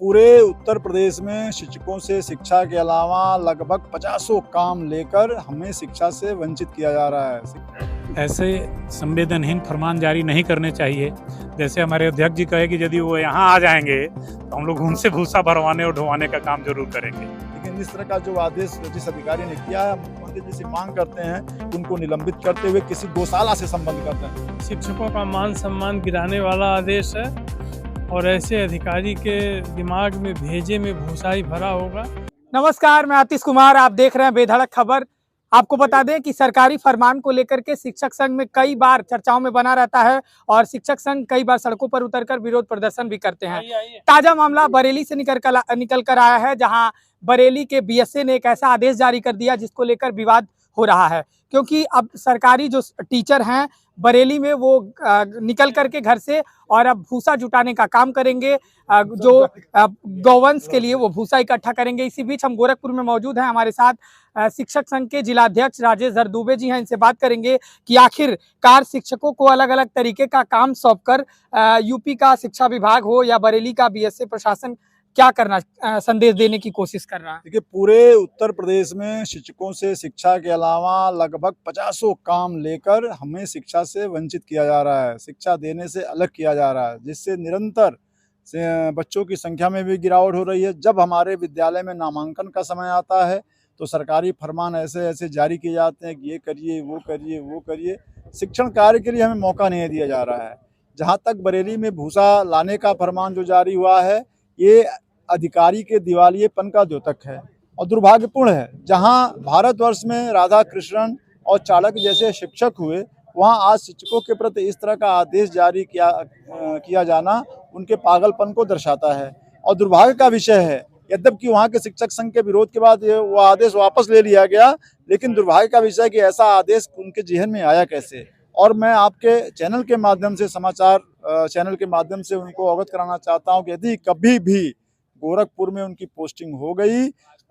पूरे उत्तर प्रदेश में शिक्षकों से शिक्षा के अलावा लगभग 50 काम लेकर हमें शिक्षा से वंचित किया जा रहा है। ऐसे संवेदनहीन फरमान जारी नहीं करने चाहिए। जैसे हमारे अध्यक्ष जी कहे कि यदि वो यहाँ आ जाएंगे तो हम लोग उनसे भूसा भरवाने और ढोवाने का काम जरूर करेंगे। लेकिन इस तरह का जो आदेश जिस अधिकारी ने किया है, मुख्यमंत्री जी से मांग करते हैं कि उनको निलंबित करते हुए किसी गौशाला से संबंध करते हैं। शिक्षकों का मान सम्मान गिराने वाला आदेश है और ऐसे अधिकारी के दिमाग में भेजे में भूसा ही भरा होगा। नमस्कार, मैं आतिश कुमार, आप देख रहे हैं बेधड़क खबर। आपको बता दें कि सरकारी फरमान को लेकर के शिक्षक संघ में कई बार चर्चाओं में बना रहता है और शिक्षक संघ कई बार सड़कों पर उतरकर विरोध प्रदर्शन भी करते हैं। ताजा मामला बरेली से निकल कर आया है, जहां बरेली के बीएसए ने एक ऐसा आदेश जारी कर दिया जिसको लेकर विवाद हो रहा है, क्योंकि अब सरकारी जो टीचर हैं बरेली में वो निकल करके घर से और अब भूसा जुटाने का काम करेंगे, जो गौवंश के लिए वो भूसा इकट्ठा करेंगे। इसी बीच हम गोरखपुर में मौजूद हैं, हमारे साथ शिक्षक संघ के जिलाध्यक्ष राजेश जरदुबे जी हैं। इनसे बात करेंगे कि आखिरकार शिक्षकों को अलग अलग तरीके का काम सौंपकर यूपी का शिक्षा विभाग हो या बरेली का बीएसए प्रशासन क्या करना संदेश देने की कोशिश कर रहा है। देखिए, पूरे उत्तर प्रदेश में शिक्षकों से शिक्षा के अलावा लगभग 50 काम लेकर हमें शिक्षा से वंचित किया जा रहा है, शिक्षा देने से अलग किया जा रहा है, जिससे निरंतर बच्चों की संख्या में भी गिरावट हो रही है। जब हमारे विद्यालय में नामांकन का समय आता है तो सरकारी फरमान ऐसे ऐसे जारी किए जाते हैं कि ये करिए, वो करिए, वो करिए। शिक्षण कार्य के लिए हमें मौका नहीं दिया जा रहा है। जहाँ तक बरेली में भूसा लाने का फरमान जो जारी हुआ है, ये अधिकारी के दिवालियेपन का द्योतक है और दुर्भाग्यपूर्ण है। जहां भारतवर्ष में राधा कृष्णन और चाणक्य जैसे शिक्षक हुए, वहां आज शिक्षकों के प्रति इस तरह का आदेश जारी किया जाना उनके पागलपन को दर्शाता है और दुर्भाग्य का विषय है। यद्यपि वहां के शिक्षक संघ के विरोध के बाद वो आदेश वापस ले लिया गया, लेकिन दुर्भाग्य का विषय है कि ऐसा आदेश उनके जेहन में आया कैसे। और मैं आपके चैनल के माध्यम से, समाचार चैनल के माध्यम से उनको अवगत कराना चाहता हूँ कि यदि कभी भी गोरखपुर में उनकी पोस्टिंग हो गई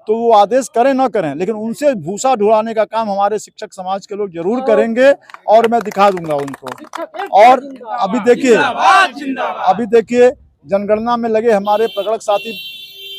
तो वो आदेश करें ना करें, लेकिन उनसे भूसा ढुलाने का काम हमारे शिक्षक समाज के लोग जरूर करेंगे और मैं दिखा दूंगा उनको। और अभी देखिए जनगणना में लगे हमारे प्रगणक साथी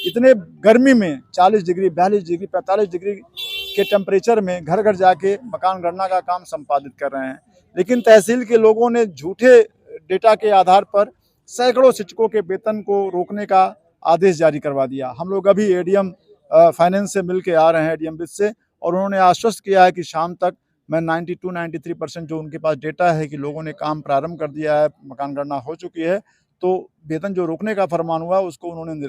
इतने गर्मी में 40 डिग्री, 42 डिग्री, 45 डिग्री के टेम्परेचर में घर घर जाके मकान गणना का काम संपादित कर रहे हैं, लेकिन तहसील के लोगों ने झूठे डेटा के आधार पर सैकड़ों शिक्षकों के वेतन को रोकने का आदेश जारी करवा दिया। हम लोग अभी एडीएम फाइनेंस से मिल के आ रहे हैं, एडीएम वित्त से, और उन्होंने आश्वस्त किया है कि शाम तक मैं 92-93% जो उनके पास डेटा है कि लोगों ने काम प्रारंभ कर दिया है, मकान गणना हो चुकी है, तो वेतन जो रोकने का फरमान हुआ उसको उन्होंने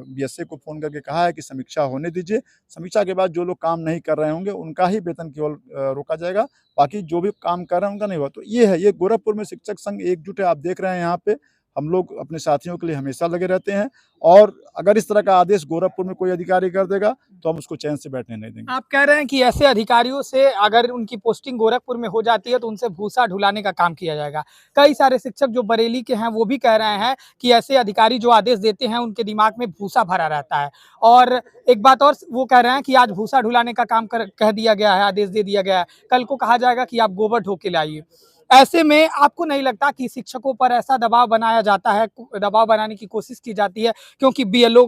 बीएसए को फ़ोन करके कहा है कि समीक्षा होने दीजिए। समीक्षा के बाद जो लोग काम नहीं कर रहे होंगे उनका ही वेतन केवल रोका जाएगा, बाकी जो भी काम कर रहे हैं उनका नहीं हुआ। तो ये है, ये गोरखपुर में शिक्षक संघ एकजुट है। आप देख रहे हैं यहाँ पे हम लोग अपने साथियों के लिए हमेशा लगे रहते हैं और अगर इस तरह का आदेश गोरखपुर में कोई अधिकारी कर देगा तो हम उसको चैन से बैठने नहीं देंगे। आप कह रहे हैं कि ऐसे अधिकारियों से अगर उनकी पोस्टिंग गोरखपुर में हो जाती है तो उनसे भूसा ढुलाने का काम किया जाएगा। कई सारे शिक्षक जो बरेली के हैं वो भी कह रहे हैं कि ऐसे अधिकारी जो आदेश देते हैं उनके दिमाग में भूसा भरा रहता है। और एक बात और वो कह रहे हैं कि आज भूसा ढुलाने का काम कह दिया गया है, आदेश दे दिया गया है, कल को कहा जाएगा कि आप गोबर ढो के लाइए। ऐसे में आपको नहीं लगता कि शिक्षकों पर ऐसा दबाव बनाया जाता है, दबाव बनाने की कोशिश की जाती है, क्योंकि बीएलओ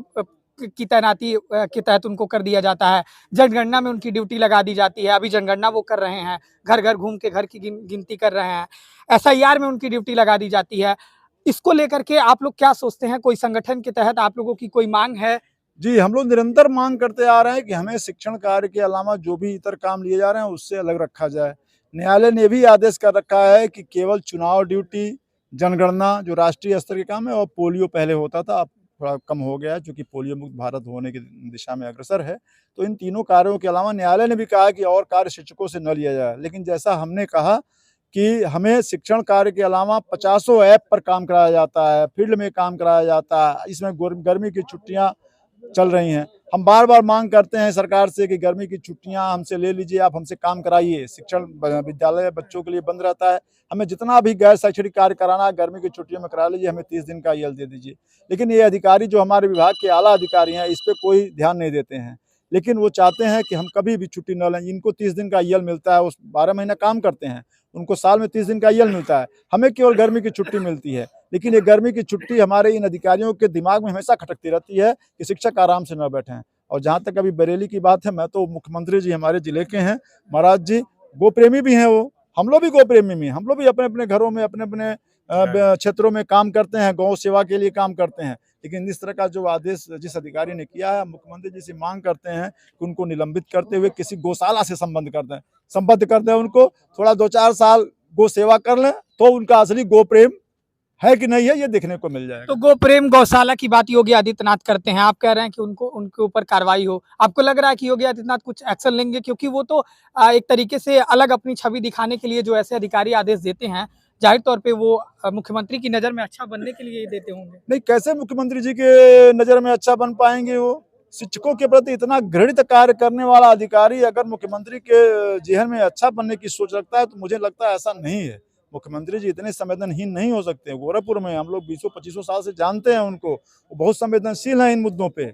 की तैनाती के तहत उनको कर दिया जाता है, जनगणना में उनकी ड्यूटी लगा दी जाती है, अभी जनगणना वो कर रहे हैं, घर घर घूम के घर की गिनती कर रहे हैं, एसआईआर में उनकी ड्यूटी लगा दी जाती है। इसको लेकर के आप लोग क्या सोचते हैं? कोई संगठन के तहत आप लोगों की कोई मांग है? जी, हम लोग निरंतर मांग करते आ रहे हैं कि हमें शिक्षण कार्य के अलावा जो भी इतर काम लिए जा रहे हैं उससे अलग रखा जाए। न्यायालय ने भी आदेश कर रखा है कि केवल चुनाव ड्यूटी, जनगणना जो राष्ट्रीय स्तर के काम है, और पोलियो पहले होता था, अब थोड़ा कम हो गया है क्योंकि पोलियो मुक्त भारत होने की दिशा में अग्रसर है। तो इन तीनों कार्यों के अलावा न्यायालय ने भी कहा कि और कार्य शिक्षकों से न लिया जाए। लेकिन जैसा हमने कहा कि हमें शिक्षण कार्य के अलावा 50 ऐप पर काम कराया जाता है, फील्ड में काम कराया जाता है, इसमें गर्मी की छुट्टियाँ चल रही हैं। हम बार बार मांग करते हैं सरकार से कि गर्मी की छुट्टियां हमसे ले लीजिए, आप हमसे काम कराइए। शिक्षण विद्यालय बच्चों के लिए बंद रहता है, हमें जितना भी गैर शैक्षणिक कार्य कराना है गर्मी की छुट्टियों में करा लीजिए, हमें 30 दिन का ईएल दे दीजिए। लेकिन ये अधिकारी जो हमारे विभाग के आला अधिकारी हैं इस पर कोई ध्यान नहीं देते हैं, लेकिन वो चाहते हैं कि हम कभी भी छुट्टी न लें। इनको 30 दिन का ईएल मिलता है, उस 12 महीना काम करते हैं, उनको साल में 30 दिन का ईएल मिलता है, हमें केवल गर्मी की छुट्टी मिलती है। लेकिन ये गर्मी की छुट्टी हमारे इन अधिकारियों के दिमाग में हमेशा खटकती रहती है कि शिक्षक आराम से न बैठें। और जहाँ तक अभी बरेली की बात है, मैं तो मुख्यमंत्री जी हमारे जिले के हैं, महाराज जी गो प्रेमी भी हैं वो, हम लोग भी गो प्रेमी भी हैं, हम लोग भी अपने अपने घरों में अपने अपने क्षेत्रों में काम करते हैं, गौ सेवा के लिए काम करते हैं। लेकिन इस तरह का जो आदेश जिस अधिकारी ने किया है, मुख्यमंत्री जी से मांग करते हैं कि उनको निलंबित करते हुए किसी गौशाला से संबद्ध कर दें उनको, थोड़ा 2-4 साल गो सेवा कर लें तो उनका असली गो प्रेम है कि नहीं है ये देखने को मिल जाएगा। तो गो प्रेम गौशाला की बात योगी आदित्यनाथ करते हैं, आप कह रहे हैं कि उनके ऊपर कार्रवाई हो। आपको लग रहा है कि योगी आदित्यनाथ कुछ एक्शन लेंगे, क्योंकि वो तो एक तरीके से अलग अपनी छवि दिखाने के लिए जो ऐसे अधिकारी आदेश देते हैं, जाहिर तौर पे वो मुख्यमंत्री की नजर में अच्छा बनने के लिए देते होंगे। नहीं, कैसे मुख्यमंत्री जी के नजर में अच्छा बन पाएंगे? वो शिक्षकों के प्रति इतना घृणित कार्य करने वाला अधिकारी अगर मुख्यमंत्री के जेहन में अच्छा बनने की सोच रखता है तो मुझे लगता है ऐसा नहीं है। मुख्यमंत्री जी इतने संवेदनहीन नहीं हो सकते। गोरखपुर में हम लोग 20-25 साल से जानते हैं उनको, वो बहुत संवेदनशील हैं इन मुद्दों पे।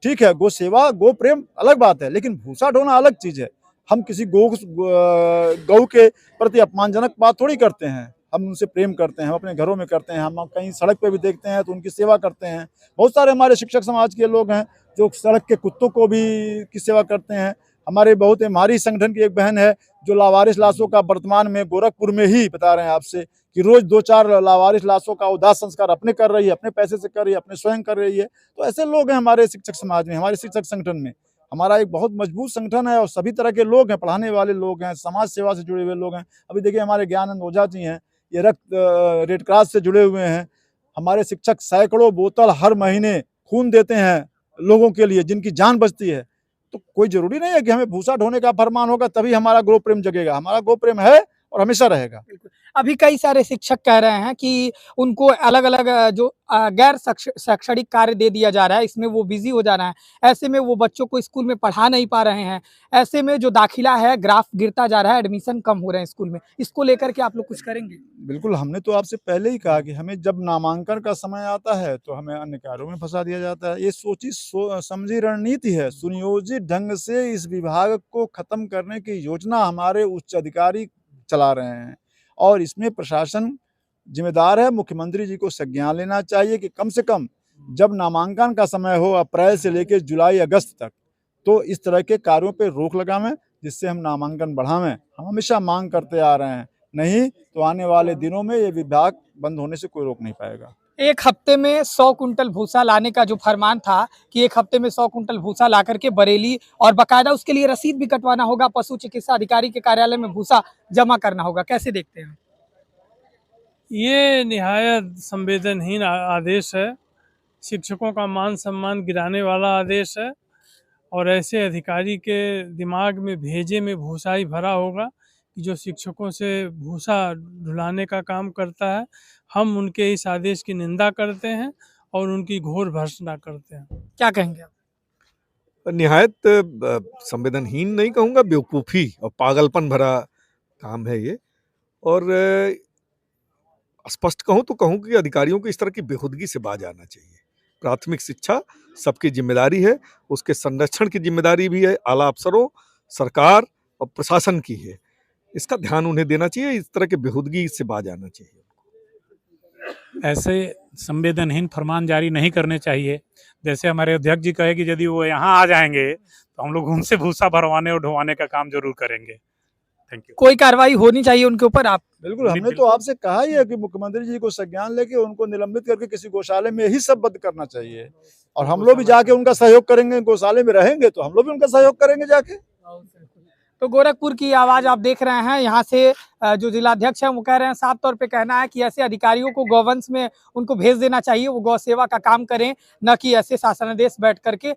ठीक है, गो सेवा गो प्रेम अलग बात है, लेकिन भूसा ढोना अलग चीज है। हम किसी गौ के प्रति अपमानजनक बात थोड़ी करते हैं, हम उनसे प्रेम करते हैं, हम अपने घरों में करते हैं, हम कहीं सड़क पे भी देखते हैं तो उनकी सेवा करते हैं। बहुत सारे हमारे शिक्षक समाज के लोग हैं जो सड़क के कुत्तों को भी की सेवा करते हैं। हमारे बहुत हमारी संगठन की एक बहन है जो लावारिस लाशों का वर्तमान में गोरखपुर में ही बता रहे हैं आपसे कि रोज 2-4 लावारिस लाशों का उदास संस्कार अपने कर रही है, अपने पैसे से कर रही है, अपने स्वयं कर रही है। तो ऐसे लोग हैं हमारे शिक्षक समाज में, हमारे शिक्षक संगठन में। हमारा एक बहुत मजबूत संगठन है और सभी तरह के लोग हैं, पढ़ाने वाले लोग हैं, समाज सेवा से जुड़े हुए लोग हैं। अभी देखिए हमारे ज्ञानंद ओझा जी हैं, ये रेड क्रॉस से जुड़े हुए हैं। हमारे शिक्षक सैकड़ों बोतल हर महीने खून देते हैं लोगों के लिए जिनकी जान बचती है। तो कोई जरूरी नहीं है कि हमें भूसा ढोने का फरमान होगा तभी हमारा गो प्रेम जगेगा। हमारा गो प्रेम है और हमेशा रहेगा। अभी कई सारे शिक्षक कह रहे हैं कि उनको अलग अलग जो गैर शैक्षणिक कार्य दे दिया जा रहा है, इसमें वो बिजी हो जा रहा है। ऐसे में वो बच्चों को स्कूल में पढ़ा नहीं पा रहे हैं। ऐसे में जो दाखिला है ग्राफ गिरता जा रहा है, एडमिशन कम हो रहे हैं स्कूल में। इसको लेकर के आप लोग कुछ करेंगे? बिल्कुल, हमने तो आपसे पहले ही कहा कि हमें जब नामांकन का समय आता है तो हमें अन्य कार्यों में फंसा दिया जाता है। ये सोची समझी रणनीति है। सुनियोजित ढंग से इस विभाग को खत्म करने की योजना हमारे उच्च अधिकारी चला रहे हैं और इसमें प्रशासन जिम्मेदार है। मुख्यमंत्री जी को संज्ञान लेना चाहिए कि कम से कम जब नामांकन का समय हो अप्रैल से लेकर जुलाई अगस्त तक, तो इस तरह के कार्यों पे रोक लगावें जिससे हम नामांकन बढ़ावें। हम हमेशा मांग करते आ रहे हैं, नहीं तो आने वाले दिनों में ये विभाग बंद होने से कोई रोक नहीं पाएगा। एक हफ्ते में 100 कुंटल भूसा लाने का जो फरमान था कि एक हफ्ते में 100 कुंटल भूसा ला करके बरेली और बाकायदा उसके लिए रसीद भी कटवाना होगा, पशु चिकित्सा अधिकारी के कार्यालय में भूसा जमा करना होगा, कैसे देखते हैं? ये निहायत संवेदनहीन आदेश है, शिक्षकों का मान सम्मान गिराने वाला आदेश है और ऐसे अधिकारी के दिमाग में भेजे में भूसा ही भरा होगा कि जो शिक्षकों से भूसा ढुलाने का काम करता है। हम उनके इस आदेश की निंदा करते हैं और उनकी घोर भर्त्सना करते हैं। क्या कहेंगे आप? निहायत संवेदनहीन नहीं कहूँगा, बेवकूफ़ी और पागलपन भरा काम है ये। और स्पष्ट कहूँ तो कहूँ कि अधिकारियों को इस तरह की बेखुदगी से बाज आना चाहिए। प्राथमिक शिक्षा सबकी जिम्मेदारी है, उसके संरक्षण की जिम्मेदारी भी है आला अफसरों, सरकार और प्रशासन की है। इसका ध्यान उन्हें देना चाहिए, इस तरह के बेखुदगी से बाज आना चाहिए। ऐसे संवेदनहीन फरमान जारी नहीं करने चाहिए। जैसे हमारे अध्यक्ष जी कहे कि यदि वो यहाँ आ जाएंगे तो हम लोग उनसे भूसा भरवाने और ढोवाने का काम जरूर करेंगे। Thank you. कोई कार्रवाई होनी चाहिए उनके ऊपर? आप बिल्कुल, हमने तो आपसे कहा ही है कि मुख्यमंत्री जी को संज्ञान लेके उनको निलंबित करके किसी गौशाले में ही सबबद्ध करना चाहिए और हम लोग भी जाके उनका सहयोग करेंगे। गौशाले में रहेंगे तो हम लोग भी उनका सहयोग करेंगे जाके। तो गोरखपुर की आवाज आप देख रहे हैं, यहाँ से जो जिलाध्यक्ष हैं वो कह रहे हैं, साफ तौर पे कहना है कि ऐसे अधिकारियों को गौवंश में उनको भेज देना चाहिए, वो गौ सेवा का काम करें, न कि ऐसे शासनादेश बैठ करके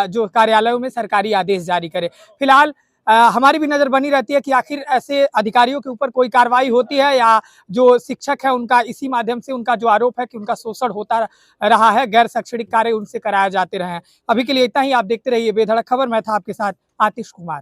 जो कार्यालयों में सरकारी आदेश जारी करें। फिलहाल हमारी भी नज़र बनी रहती है कि आखिर ऐसे अधिकारियों के ऊपर कोई कार्रवाई होती है या जो शिक्षक है उनका इसी माध्यम से उनका जो आरोप है कि उनका शोषण होता रहा है, गैर शैक्षणिक कार्य उनसे कराए जाते रहे हैं। अभी के लिए इतना ही। आप देखते रहिए बेधड़क खबर। मैं था आपके साथ आतिश कुमार।